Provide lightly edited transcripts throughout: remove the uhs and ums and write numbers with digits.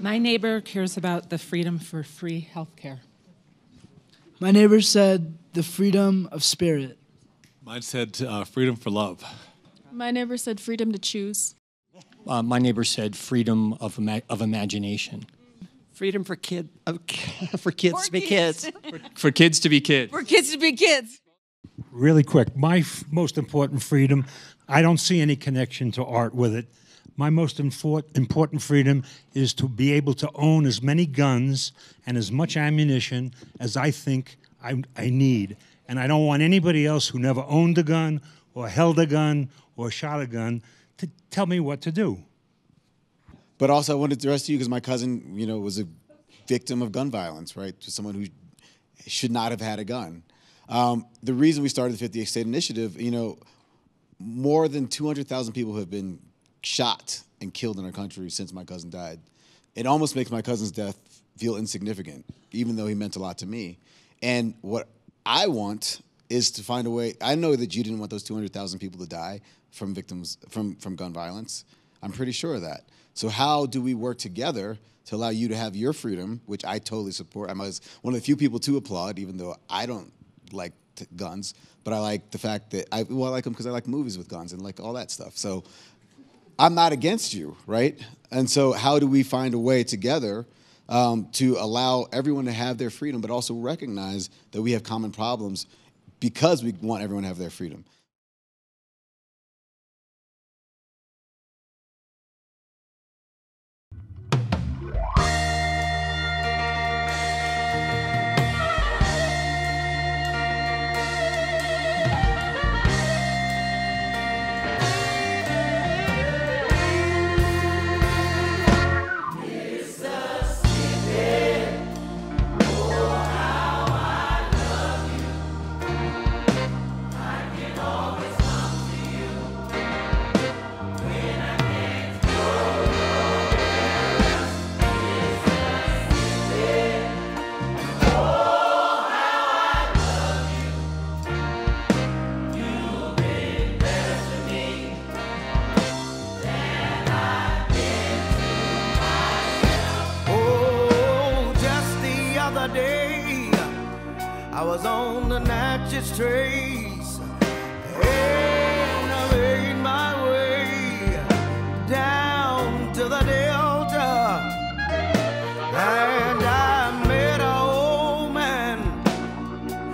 My neighbor cares about the freedom for free health care. My neighbor said the freedom of spirit. Mine said freedom for love. My neighbor said freedom to choose. My neighbor said freedom of imagination. Freedom for kids to be kids. For kids to be kids. For kids to be kids. Really quick, my most important freedom, I don't see any connection to art with it. My most important freedom is to be able to own as many guns and as much ammunition as I think I need. And I don't want anybody else who never owned a gun or held a gun or shot a gun to tell me what to do. But also I wanted to address you because my cousin, was a victim of gun violence, right? To someone who should not have had a gun. The reason we started the 58th State Initiative, more than 200,000 people have been shot and killed in our country since my cousin died. It almost makes my cousin's death feel insignificant, even though he meant a lot to me. And what I want is to find a way. I know that you didn't want those 200,000 people to die from victims from gun violence. I'm pretty sure of that. So how do we work together to allow you to have your freedom, which I totally support? I'm one of the few people to applaud, even though I don't like guns, but I like the fact that I like them because I like movies with guns and like all that stuff. So I'm not against you, right? And so how do we find a way together to allow everyone to have their freedom, but also recognize that we have common problems because we want everyone to have their freedom? I was on the Natchez Trace, and I made my way down to the Delta, and I met an old man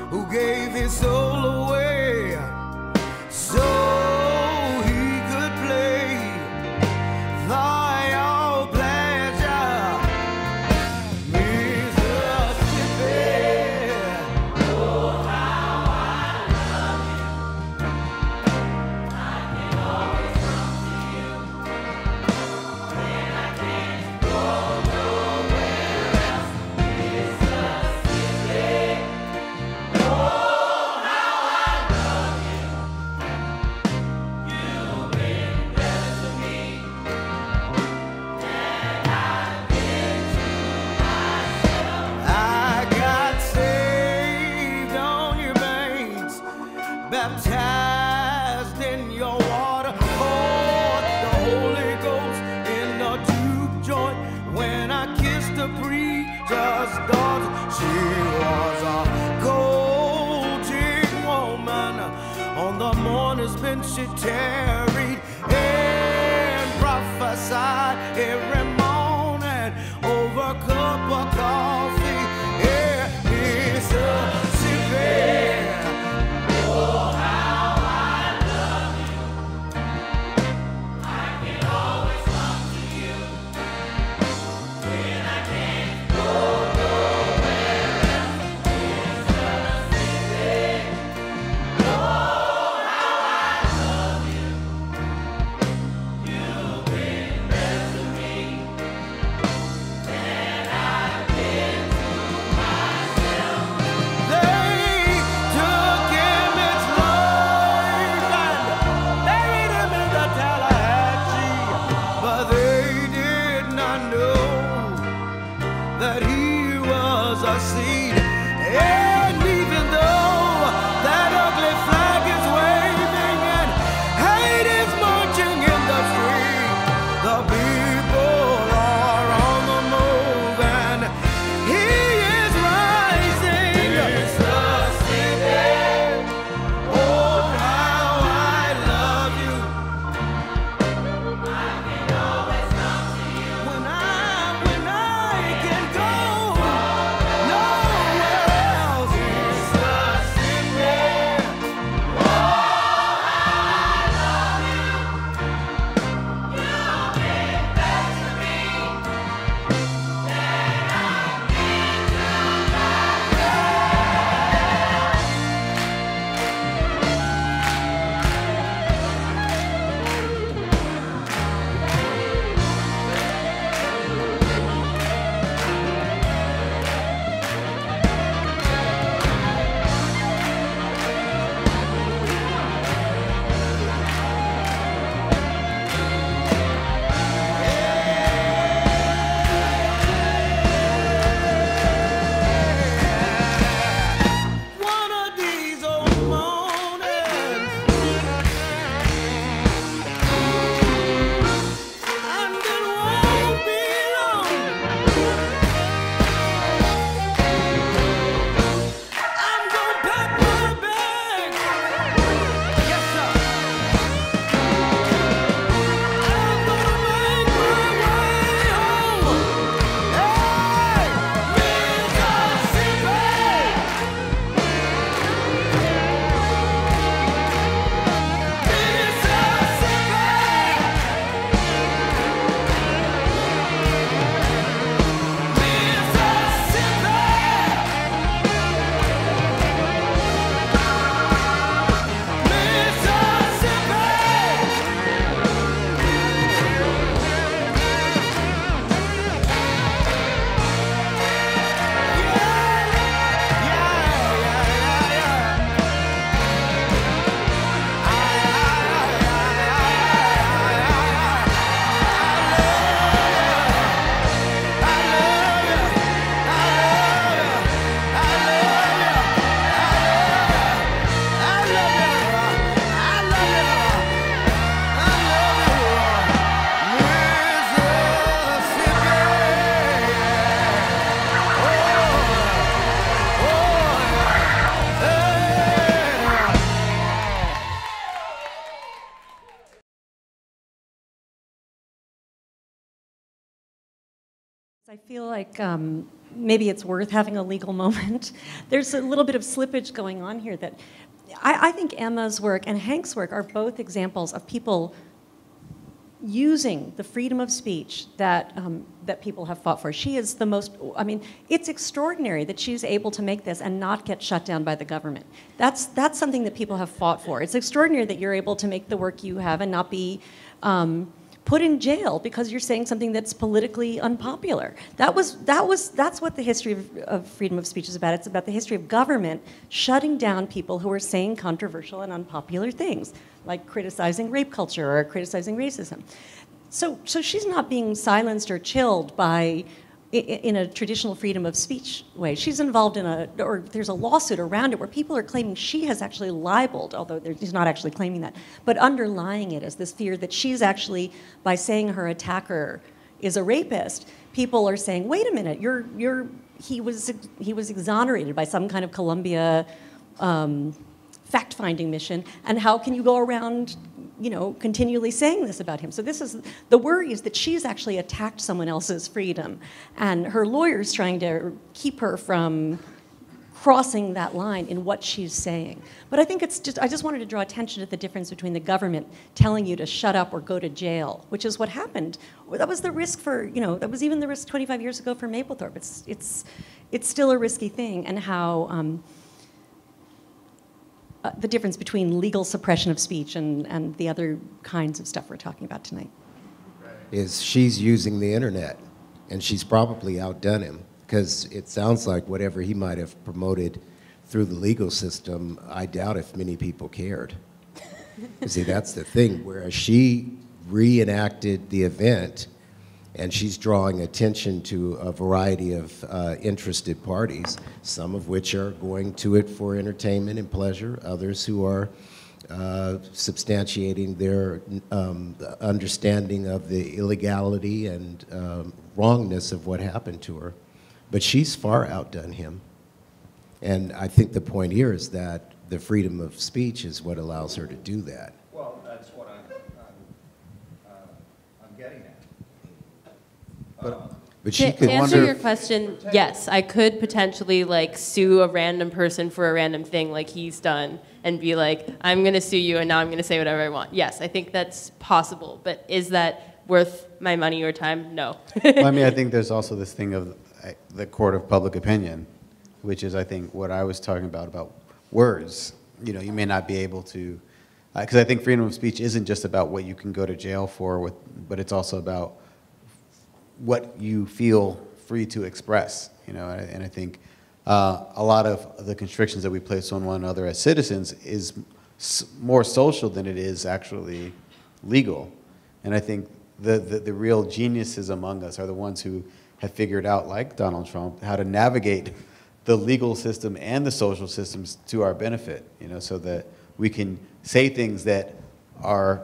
who gave his soul away so he could play for your pleasure, Mississippi. Baptized in your water, poured the Holy Ghost in a juke joint. When I kissed the preacher's daughter, she was a gold-digg woman. On the mourner's bench she tarried and prophesied every morning over a cup of coffee. Yeah, Mississippi. I feel like maybe it's worth having a legal moment. There's a little bit of slippage going on here that I think Emma's work and Hank's work are both examples of people using the freedom of speech that that people have fought for. She is the most, I mean, it's extraordinary that she's able to make this and not get shut down by the government. That's something that people have fought for. It's extraordinary that you're able to make the work you have and not be put in jail because you're saying something that's politically unpopular. That's what the history of freedom of speech is about. It's about the history of government shutting down people who are saying controversial and unpopular things, like criticizing rape culture or criticizing racism. So she's not being silenced or chilled by in a traditional freedom of speech way. She's involved in or there's a lawsuit around it where people are claiming she has actually libeled, although he's not actually claiming that, but underlying it is this fear that she's actually, by saying her attacker is a rapist, people are saying, wait a minute, he was exonerated by some kind of Columbia fact-finding mission, and how can you go around, continually saying this about him? So the worry is that she's actually attacked someone else's freedom, and her lawyer's trying to keep her from crossing that line in what she's saying. But I think I just wanted to draw attention to the difference between the government telling you to shut up or go to jail, which is what happened. That was the risk that was even the risk 25 years ago for Mapplethorpe. It's still a risky thing, and how the difference between legal suppression of speech and the other kinds of stuff we're talking about tonight. Is she's using the internet, and she's probably outdone him, because it sounds like whatever he might have promoted through the legal system, I doubt if many people cared. See, that's the thing, whereas she reenacted the event, and she's drawing attention to a variety of interested parties, some of which are going to it for entertainment and pleasure, others who are substantiating their understanding of the illegality and wrongness of what happened to her. But she's far outdone him. And I think the point here is that the freedom of speech is what allows her to do that. Well, that's what I'm getting at. But she to could answer wonder. your question, yes, I could potentially sue a random person for a random thing like he's done and be like, I'm going to sue you and now I'm going to say whatever I want. Yes, I think that's possible. But is that worth my money or time? No. Well, I think there's also this thing of the court of public opinion, which is, I think, what I was talking about words. You may not be able to, because I think freedom of speech isn't just about what you can go to jail for, but it's also about what you feel free to express, and I think a lot of the constrictions that we place on one another as citizens is more social than it is actually legal. And I think the real geniuses among us are the ones who have figured out, like Donald Trump, how to navigate the legal system and the social systems to our benefit, so that we can say things that are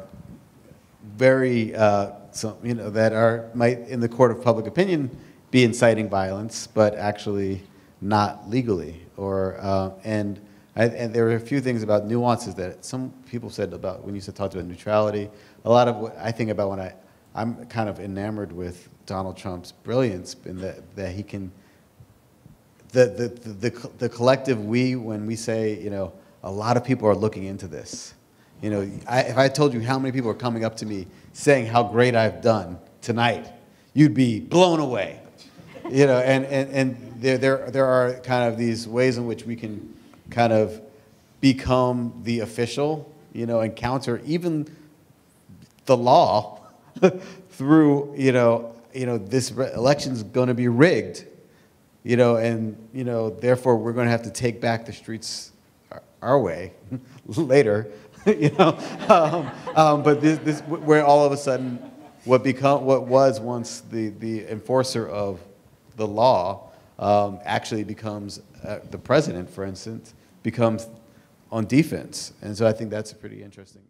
very, that might in the court of public opinion be inciting violence, but actually not legally. And there were a few things about nuances that some people said about when you talked about neutrality. A lot of what I think about when I'm kind of enamored with Donald Trump's brilliance in that he can, the collective we, when we say, a lot of people are looking into this. If I told you how many people are coming up to me saying how great I've done tonight, you'd be blown away. And there are kind of these ways in which we can kind of become the official, and counter even the law through, this election's going to be rigged, and therefore we're going to have to take back the streets our way later. But this where all of a sudden what was once the enforcer of the law actually becomes the president, for instance, becomes on defense. And so I think that's pretty interesting.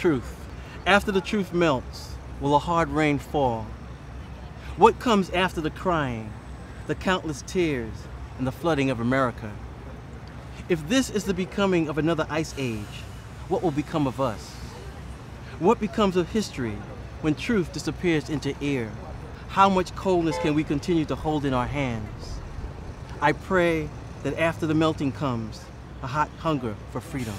truth? After the truth melts, will a hard rain fall? What comes after the crying, the countless tears, and the flooding of America? If this is the becoming of another ice age, what will become of us? What becomes of history when truth disappears into air? How much coldness can we continue to hold in our hands? I pray that after the melting comes, a hot hunger for freedom.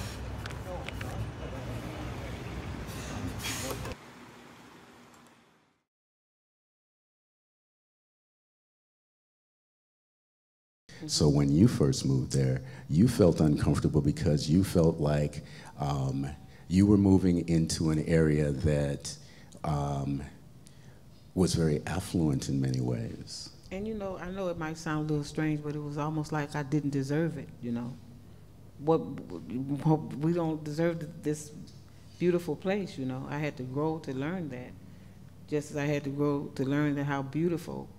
So when you first moved there, you felt uncomfortable because you felt like you were moving into an area that was very affluent in many ways. And you know, I know it might sound a little strange, but it was almost like I didn't deserve it, you know. We don't deserve this beautiful place, you know. I had to grow to learn that, just as I had to grow to learn that how beautiful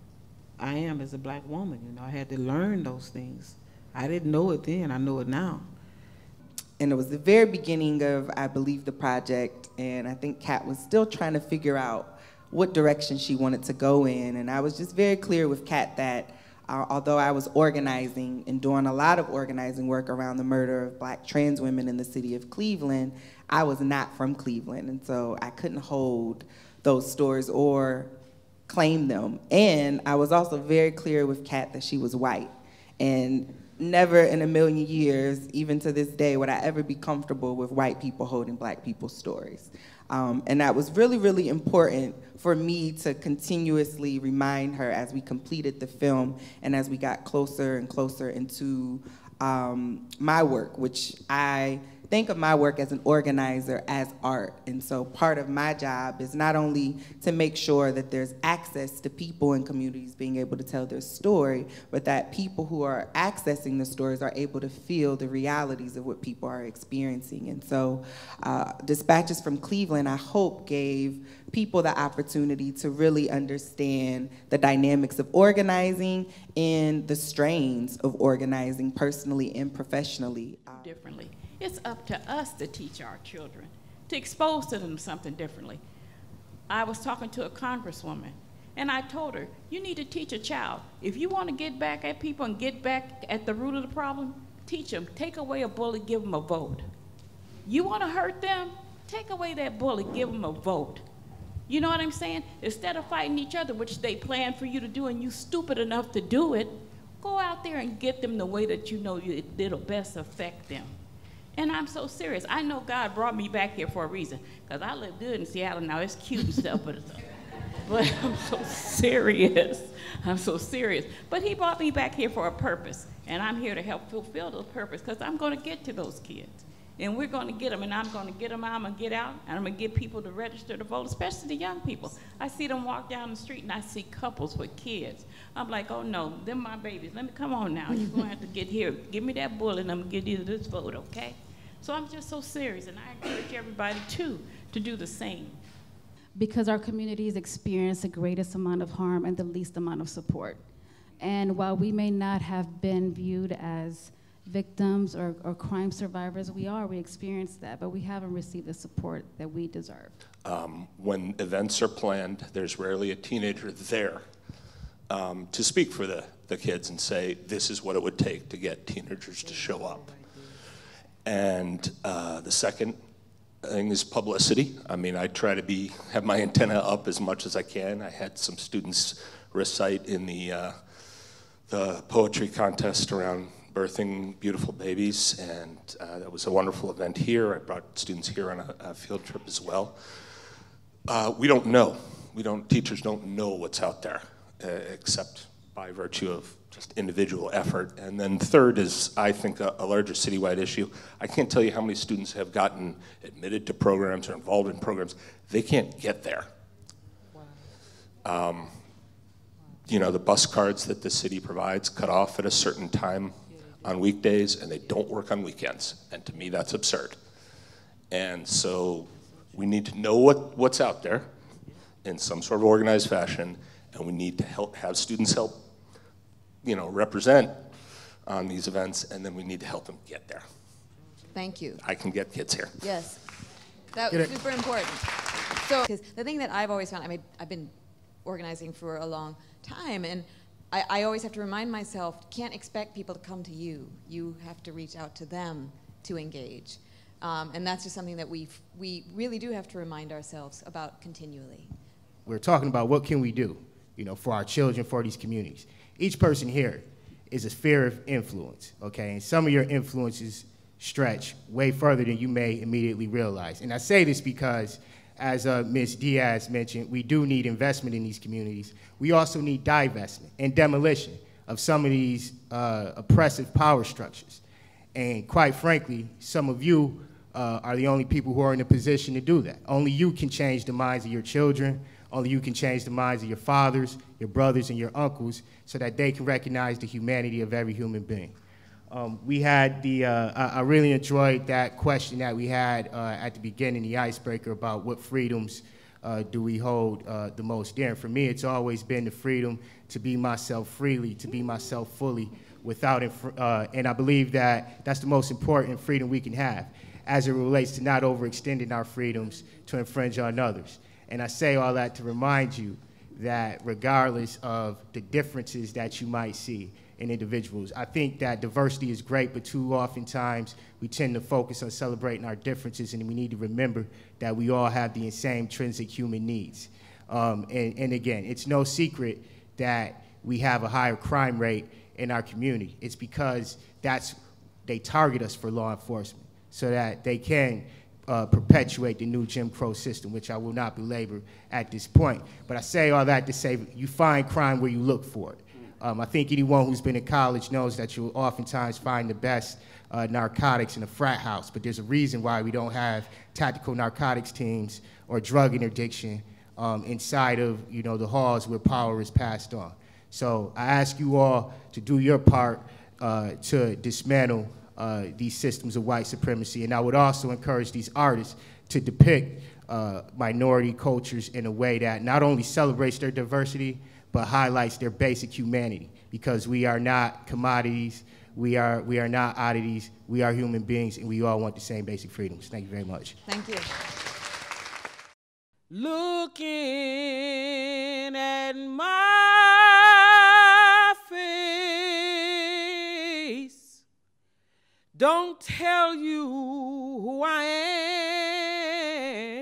I am as a black woman. You know, I had to learn those things. I didn't know it then, I know it now. And it was the very beginning of, I believe, the project, and I think Kat was still trying to figure out what direction she wanted to go in. And I was just very clear with Kat that although I was organizing and doing a lot of organizing work around the murder of black trans women in the city of Cleveland, I was not from Cleveland, and so I couldn't hold those stories or claim them. And I was also very clear with Kat that she was white, and never in a million years, even to this day, would I ever be comfortable with white people holding black people's stories. And that was really, really important for me to continuously remind her as we completed the film and as we got closer and closer into my work, which I think of my work as an organizer as art. And so part of my job is not only to make sure that there's access to people in communities being able to tell their story, but that people who are accessing the stories are able to feel the realities of what people are experiencing. And so Dispatches from Cleveland, I hope, gave people the opportunity to really understand the dynamics of organizing and the strains of organizing personally and professionally. Differently. It's up to us to teach our children, to expose to them something differently. I was talking to a congresswoman, and I told her, you need to teach a child. If you want to get back at people and get back at the root of the problem, teach them. Take away a bully, give them a vote. You want to hurt them? Take away that bully, give them a vote. You know what I'm saying? Instead of fighting each other, which they plan for you to do, and you stupid enough to do it, go out there and get them the way that you know it'll best affect them. And I'm so serious. I know God brought me back here for a reason, because I live good in Seattle now. It's cute and stuff, but I'm so serious. I'm so serious. But he brought me back here for a purpose, and I'm here to help fulfill the purpose, because I'm going to get to those kids. And we're going to get them, and I'm going to get them out, I'm going to get out, and I'm going to get people to register to vote, especially the young people. I see them walk down the street, and I see couples with kids. I'm like, oh no, them my babies. Let me, come on now. You're going to have to get here. Give me that bullet, and I'm going to give you this vote, okay? So I'm just so serious, and I encourage everybody, too, to do the same. Because our communities experience the greatest amount of harm and the least amount of support. And while we may not have been viewed as victims or crime survivors, we experience that, but we haven't received the support that we deserve. When events are planned, there's rarely a teenager there to speak for the kids and say, this is what it would take to get teenagers to show up. And the second thing is publicity. I mean, I try to have my antenna up as much as I can. I had some students recite in the poetry contest around birthing beautiful babies, and that was a wonderful event here. I brought students here on a field trip as well. We don't know. Teachers don't know what's out there, except by virtue of just individual effort. And then third is, I think, a larger citywide issue. I can't tell you how many students have gotten admitted to programs or involved in programs. They can't get there. You know, the bus cards that the city provides cut off at a certain time on weekdays, and they don't work on weekends. And to me, that's absurd. And so we need to know what's out there in some sort of organized fashion, and we need to have students help, represent on these events, and then we need to help them get there. Thank you. I can get kids here. Yes. That was super important. So, because the thing that I've always found, I mean, I've been organizing for a long time, and I always have to remind myself, can't expect people to come to you. You have to reach out to them to engage. And that's just something that we really do have to remind ourselves about continually. We're talking about what can we do, for our children, for these communities. Each person here is a sphere of influence, okay? And some of your influences stretch way further than you may immediately realize. And I say this because, as Ms. Diaz mentioned, we do need investment in these communities. We also need divestment and demolition of some of these oppressive power structures. And quite frankly, some of you are the only people who are in a position to do that. Only you can change the minds of your children. Only you can change the minds of your fathers, your brothers, and your uncles so that they can recognize the humanity of every human being. We had I really enjoyed that question that we had at the beginning, the icebreaker, about what freedoms do we hold the most dear. And for me, it's always been the freedom to be myself freely, to be myself fully, without, and I believe that that's the most important freedom we can have as it relates to not overextending our freedoms to infringe on others. And I say all that to remind you that regardless of the differences that you might see in individuals, I think that diversity is great, but too oftentimes we tend to focus on celebrating our differences, and we need to remember that we all have the same intrinsic human needs. And again, it's no secret that we have a higher crime rate in our community. It's because they target us for law enforcement so that they can perpetuate the new Jim Crow system, which I will not belabor at this point. But I say all that to say you find crime where you look for it. I think anyone who's been in college knows that you'll oftentimes find the best narcotics in a frat house, but there's a reason why we don't have tactical narcotics teams or drug interdiction inside of the halls where power is passed on. So I ask you all to do your part to dismantle these systems of white supremacy, and I would also encourage these artists to depict minority cultures in a way that not only celebrates their diversity, but highlights their basic humanity, because we are not commodities, we are not oddities, we are human beings, and we all want the same basic freedoms. Thank you very much. Thank you. Looking at my face don't tell you who I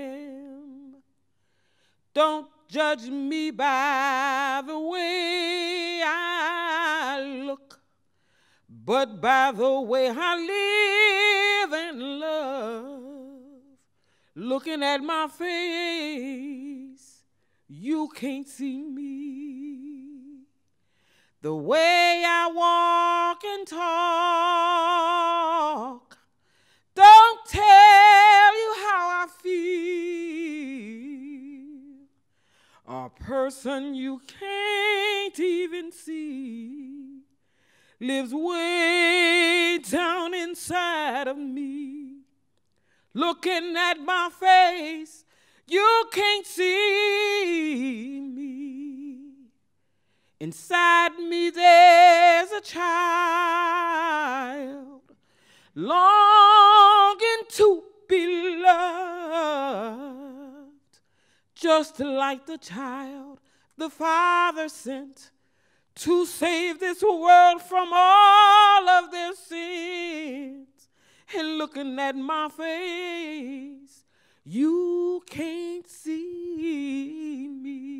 am. Don't judge me by the way I look, but by the way I live and love. Looking at my face, you can't see me. The way I walk and talk don't tell you how I feel. A person you can't even see lives way down inside of me. Looking at my face, you can't see me. Inside me there's a child longing to be loved, just like the child the Father sent to save this world from all of their sins. And looking at my face, you can't see me.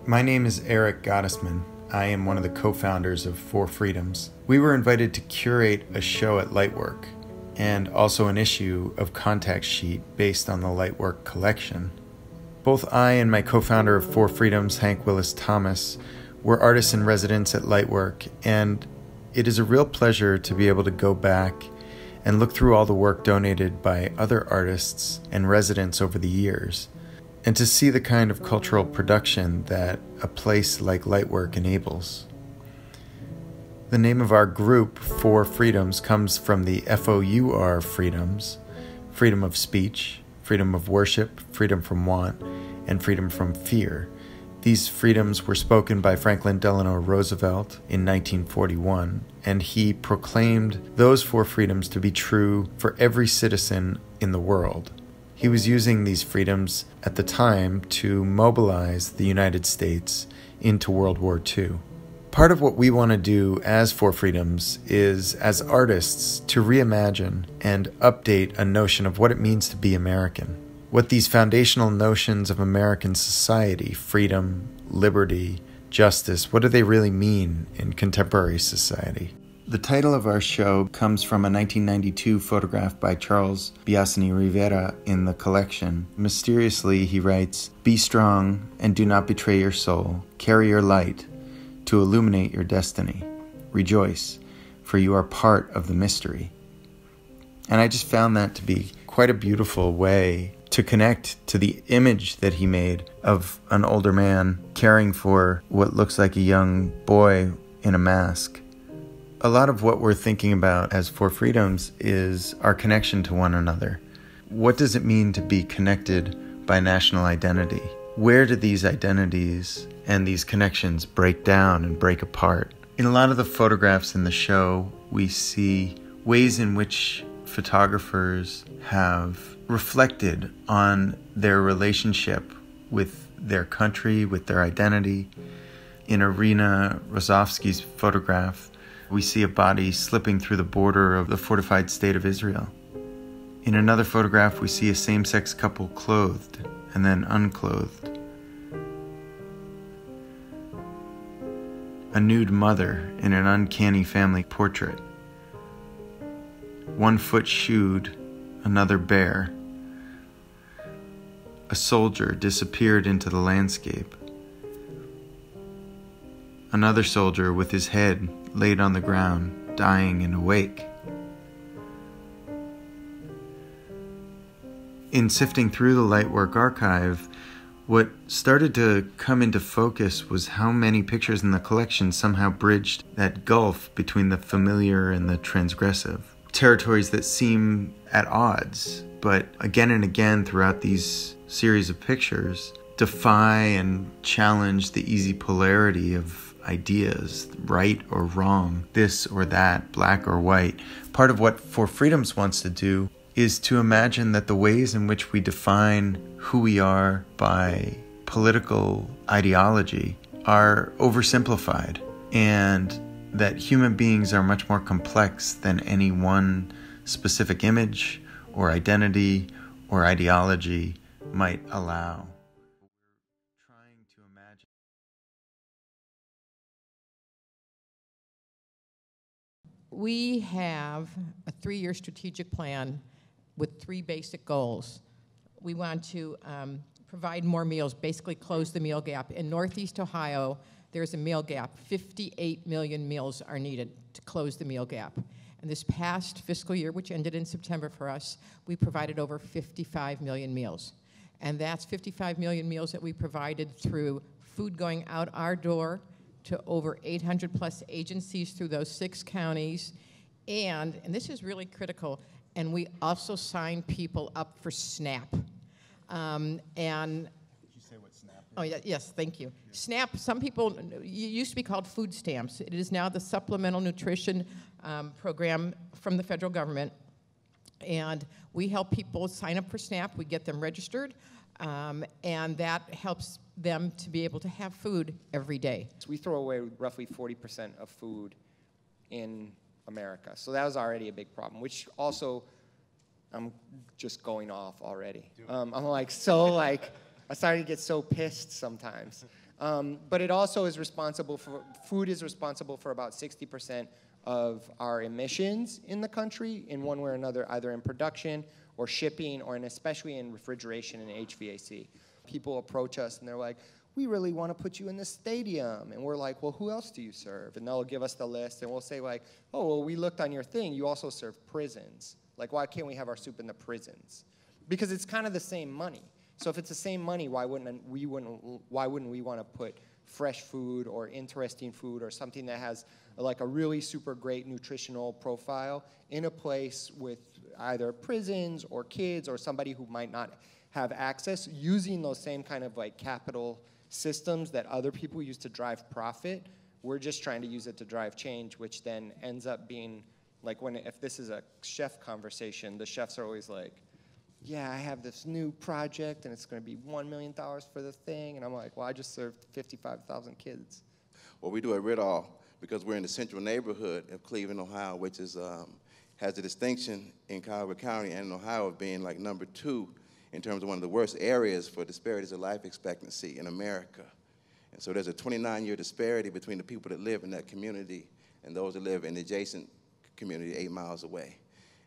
My name is Eric Gottesman. I am one of the co-founders of Four Freedoms. We were invited to curate a show at Lightwork and also an issue of Contact Sheet based on the Lightwork collection. Both I and my co-founder of Four Freedoms, Hank Willis Thomas, were artists in residence at Lightwork, and it is a real pleasure to be able to go back and look through all the work donated by other artists and residents over the years, and to see the kind of cultural production that a place like Lightwork enables. The name of our group, Four Freedoms, comes from the FOUR freedoms: freedom of speech, freedom of worship, freedom from want, and freedom from fear. These freedoms were spoken by Franklin Delano Roosevelt in 1941, and he proclaimed those four freedoms to be true for every citizen in the world. He was using these freedoms at the time to mobilize the United States into World War II. Part of what we want to do as Four Freedoms is, as artists, to reimagine and update a notion of what it means to be American. What these foundational notions of American society, freedom, liberty, justice, what do they really mean in contemporary society? The title of our show comes from a 1992 photograph by Charles Biasini Rivera in the collection. Mysteriously, he writes, "Be strong and do not betray your soul. Carry your light to illuminate your destiny. Rejoice, for you are part of the mystery." And I just found that to be quite a beautiful way to connect to the image that he made of an older man caring for what looks like a young boy in a mask. A lot of what we're thinking about as Four Freedoms is our connection to one another. What does it mean to be connected by national identity? Where do these identities and these connections break down and break apart? In a lot of the photographs in the show, we see ways in which photographers have reflected on their relationship with their country, with their identity. In Irina Rozovsky's photograph, we see a body slipping through the border of the fortified state of Israel. In another photograph, we see a same-sex couple clothed and then unclothed. A nude mother in an uncanny family portrait. One foot shoed, another bare. A soldier disappeared into the landscape. Another soldier with his head laid on the ground, dying and awake. In sifting through the Lightwork archive, what started to come into focus was how many pictures in the collection somehow bridged that gulf between the familiar and the transgressive. Territories that seem at odds, but again and again throughout these series of pictures, defy and challenge the easy polarity of ideas, right or wrong, this or that, black or white. Part of what Four Freedoms wants to do is to imagine that the ways in which we define who we are by political ideology are oversimplified, and that human beings are much more complex than any one specific image or identity or ideology might allow. We have a 3-year strategic plan with 3 basic goals. We want to provide more meals, basically close the meal gap. In Northeast Ohio, there's a meal gap. 58 million meals are needed to close the meal gap. And this past fiscal year, which ended in September for us, we provided over 55 million meals. And that's 55 million meals that we provided through food going out our door to over 800 plus agencies through those 6 counties. And this is really critical, and we also sign people up for SNAP. And did you say what SNAP is? Oh, yeah, yes, thank you. Yeah. SNAP, some people, it used to be called food stamps. It is now the Supplemental Nutrition Program from the federal government. And we help people sign up for SNAP. We get them registered, and that helps them to be able to have food every day. So we throw away roughly 40% of food in America. So that was already a big problem, which also, I'm just going off already. I'm like, I started to get so pissed sometimes. But it also is responsible for, food is responsible for about 60% of our emissions in the country in one way or another, either in production or shipping, or especially in refrigeration and HVAC. People approach us and they're like, we really want to put you in the stadium. And we're like, well, who else do you serve? And they'll give us the list, and we'll say like, oh, well, we looked on your thing. You also serve prisons. Like, why can't we have our soup in the prisons? Because it's kind of the same money. So if it's the same money, why wouldn't we want to put fresh food or interesting food or something that has like a really super great nutritional profile in a place with either prisons or kids or somebody who might not have access, using those same kind of like capital systems that other people use to drive profit. We're just trying to use it to drive change, which then ends up being like if this is a chef conversation, the chefs are always like, yeah, I have this new project and it's going to be $1 million for the thing. And I'm like, well, I just served 55,000 kids. Well, we do a Ritol because we're in the central neighborhood of Cleveland, Ohio, which is, has the distinction in Cuyahoga County and in Ohio of being like number 2 in terms of one of the worst areas for disparities of life expectancy in America. And so there's a 29-year disparity between the people that live in that community and those that live in the adjacent community 8 miles away.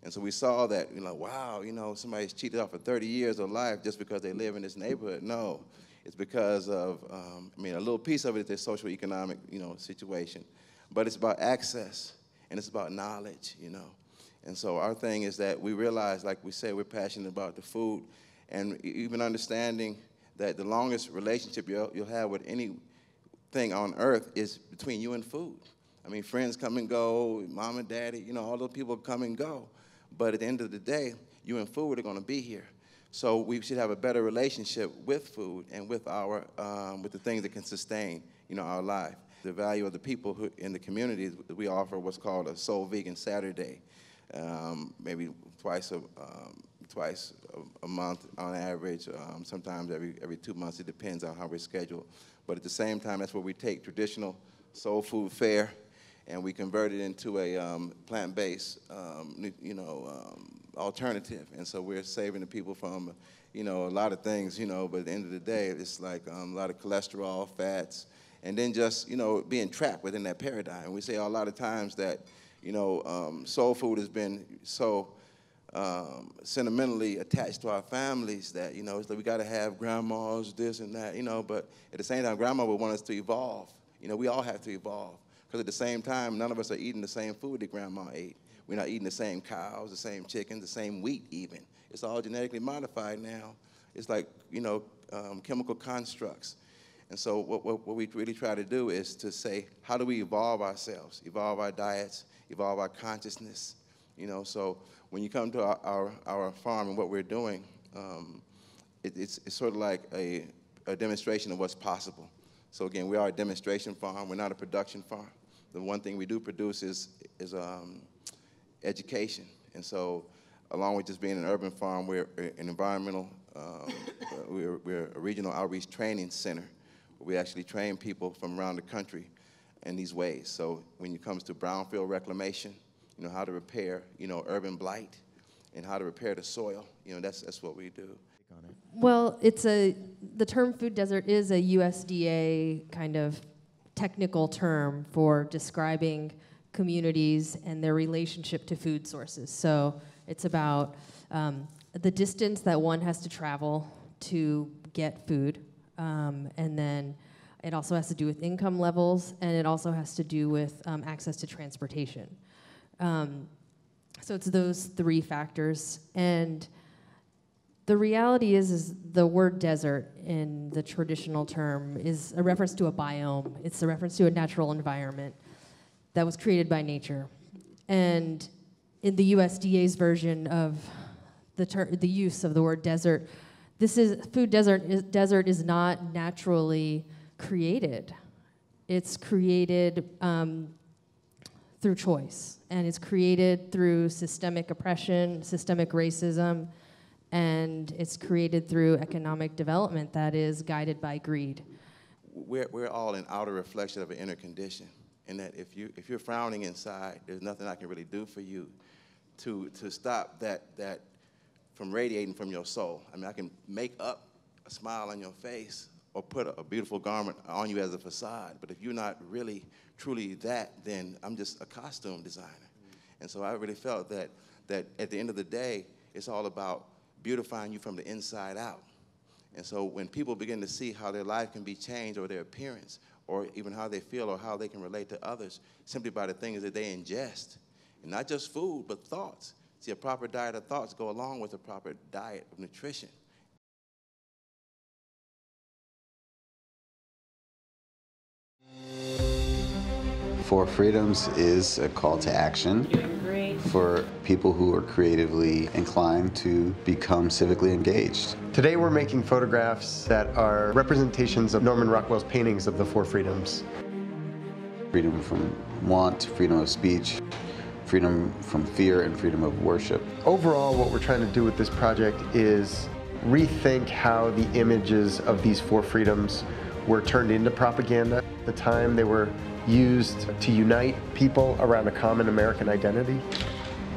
And so we saw that, wow, somebody's cheated off of 30 years of life just because they live in this neighborhood. No, it's because of, a little piece of it is their social economic, situation. But it's about access, and it's about knowledge, And so our thing is that we realize, like we say, we're passionate about the food, and even understanding that the longest relationship you'll have with anything on earth is between you and food. I mean, friends come and go, mom and daddy, all those people come and go. But at the end of the day, you and food are going to be here. So we should have a better relationship with food and with with the things that can sustain, our life. The value of the people who in the community, we offer what's called a Soul Vegan Saturday, maybe twice a month on average. Sometimes every 2 months. It depends on how we're scheduled. But at the same time, that's where we take traditional soul food fare and we convert it into a plant-based, alternative. And so we're saving the people from, a lot of things, but at the end of the day, it's like a lot of cholesterol, fats, and then just, being trapped within that paradigm. And we say a lot of times that, soul food has been so sentimentally attached to our families that, it's like we got to have grandmas, this and that, but at the same time, grandma would want us to evolve. We all have to evolve. Because at the same time, none of us are eating the same food that grandma ate. We're not eating the same cows, the same chickens, the same wheat even. It's all genetically modified now. It's like, chemical constructs. And so what we really try to do is to say, how do we evolve ourselves, evolve our diets, evolve our consciousness? So when you come to our farm and what we're doing, it's sort of like a demonstration of what's possible. So again, we are a demonstration farm. We're not a production farm. The one thing we do produce is education. And so along with just being an urban farm, we're an environmental, we're a regional outreach training center. We actually train people from around the country in these ways. So when it comes to brownfield reclamation, how to repair, urban blight, and how to repair the soil, that's what we do. Well, the term food desert is a USDA kind of technical term for describing communities and their relationship to food sources. So it's about the distance that one has to travel to get food, and then it also has to do with income levels, and it also has to do with access to transportation. So it's those 3 factors. And the reality is the word desert in the traditional term is a reference to a biome. It's a reference to a natural environment that was created by nature. And in the USDA's version of the use of the word desert, desert is not naturally created. It's created through choice, and it's created through systemic oppression, systemic racism, and it's created through economic development that is guided by greed. We're all an outer reflection of an inner condition, and that if you're frowning inside, there's nothing I can really do for you to stop that from radiating from your soul. I mean, I can make up a smile on your face or put a beautiful garment on you as a facade, but if you're not really, truly that, then I'm just a costume designer. And so I really felt that at the end of the day, it's all about beautifying you from the inside out. And so when people begin to see how their life can be changed, or their appearance, or even how they feel, or how they can relate to others, simply by the things that they ingest, and not just food, but thoughts. See, a proper diet of thoughts go along with a proper diet of nutrition. Four Freedoms is a call to action for people who are creatively inclined to become civically engaged. Today we're making photographs that are representations of Norman Rockwell's paintings of the Four Freedoms. Freedom from want, freedom of speech, freedom from fear, and freedom of worship. Overall, what we're trying to do with this project is rethink how the images of these four freedoms were turned into propaganda. At the time, they were used to unite people around a common American identity.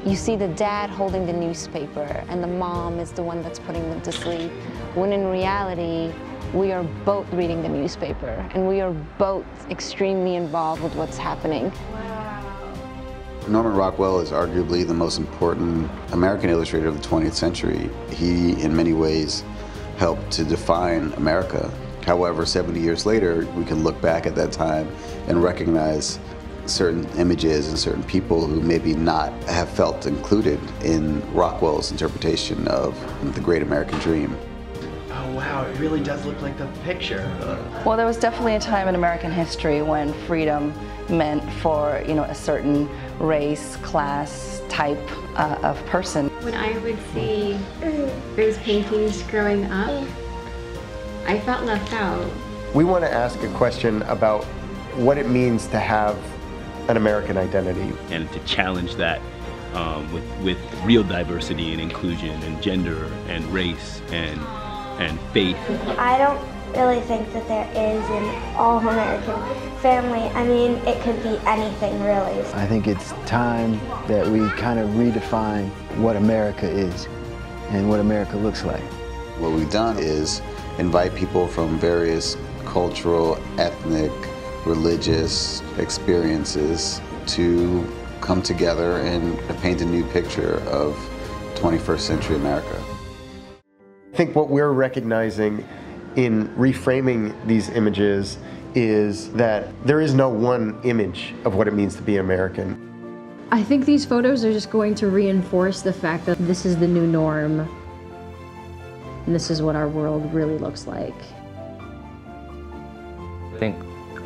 You see the dad holding the newspaper and the mom is the one that's putting them to sleep, when in reality, we are both reading the newspaper and we are both extremely involved with what's happening. Norman Rockwell is arguably the most important American illustrator of the 20th century. He, in many ways, helped to define America. However, 70 years later, we can look back at that time and recognize certain images and certain people who maybe not have felt included in Rockwell's interpretation of the great American dream. Oh wow, it really does look like the picture. Well, there was definitely a time in American history when freedom meant for, a certain race, class, type of person. When I would see those paintings growing up, I felt left out. We want to ask a question about what it means to have an American identity. And to challenge that with real diversity and inclusion and gender and race and faith. I don't really think that there is an all-American family. I mean, it could be anything, really. I think it's time that we kind of redefine what America is and what America looks like. What we've done is invite people from various cultural, ethnic, religious experiences to come together and paint a new picture of 21st century America. I think what we're recognizing in reframing these images is that there is no one image of what it means to be American. I think these photos are just going to reinforce the fact that this is the new norm, and this is what our world really looks like. I think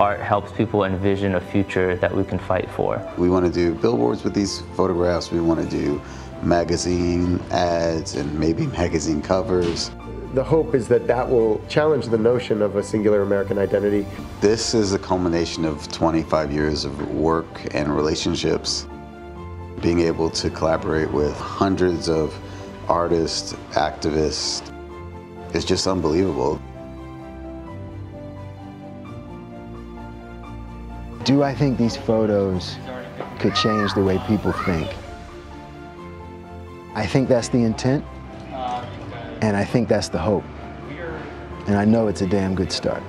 art helps people envision a future that we can fight for. We want to do billboards with these photographs. We want to do magazine ads and maybe magazine covers. The hope is that that will challenge the notion of a singular American identity. This is a culmination of 25 years of work and relationships. Being able to collaborate with hundreds of artists, activists, it's just unbelievable. Do I think these photos could change the way people think? I think that's the intent, and I think that's the hope. And I know it's a damn good start.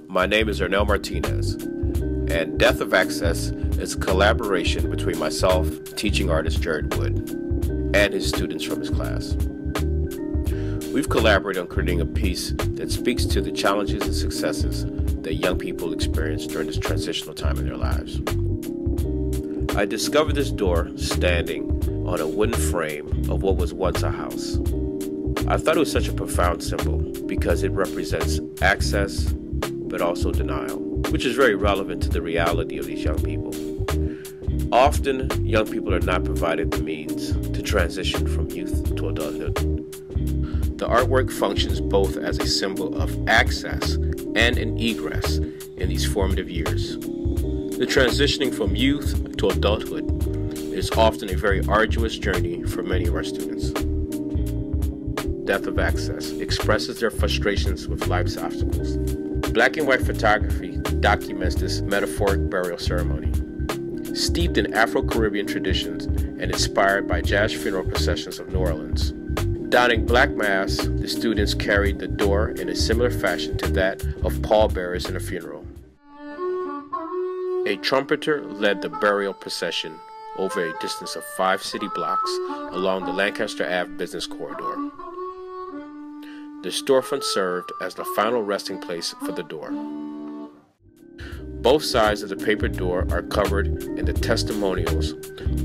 My name is Ernell Martinez, and Death of Access is a collaboration between myself, teaching artist Jared Wood, and his students from his class. We've collaborated on creating a piece that speaks to the challenges and successes that young people experience during this transitional time in their lives. I discovered this door standing on a wooden frame of what was once a house. I thought it was such a profound symbol because it represents access, but also denial, which is very relevant to the reality of these young people. Often, young people are not provided the means to transition from youth to adulthood. The artwork functions both as a symbol of access and an egress in these formative years. The transitioning from youth to adulthood is often a very arduous journey for many of our students. Death of Access, expresses their frustrations with life's obstacles. Black and white photography documents this metaphoric burial ceremony. Steeped in Afro-Caribbean traditions and inspired by jazz funeral processions of New Orleans. Donning black masks, the students carried the door in a similar fashion to that of pallbearers in a funeral. A trumpeter led the burial procession over a distance of 5 city blocks along the Lancaster Ave business corridor. The storefront served as the final resting place for the door. Both sides of the paper door are covered in the testimonials.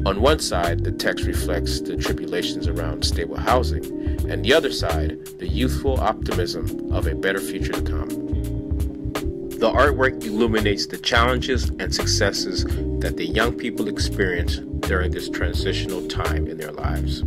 On one side, the text reflects the tribulations around stable housing, and the other side, the youthful optimism of a better future to come. The artwork illuminates the challenges and successes that the young people experience during this transitional time in their lives.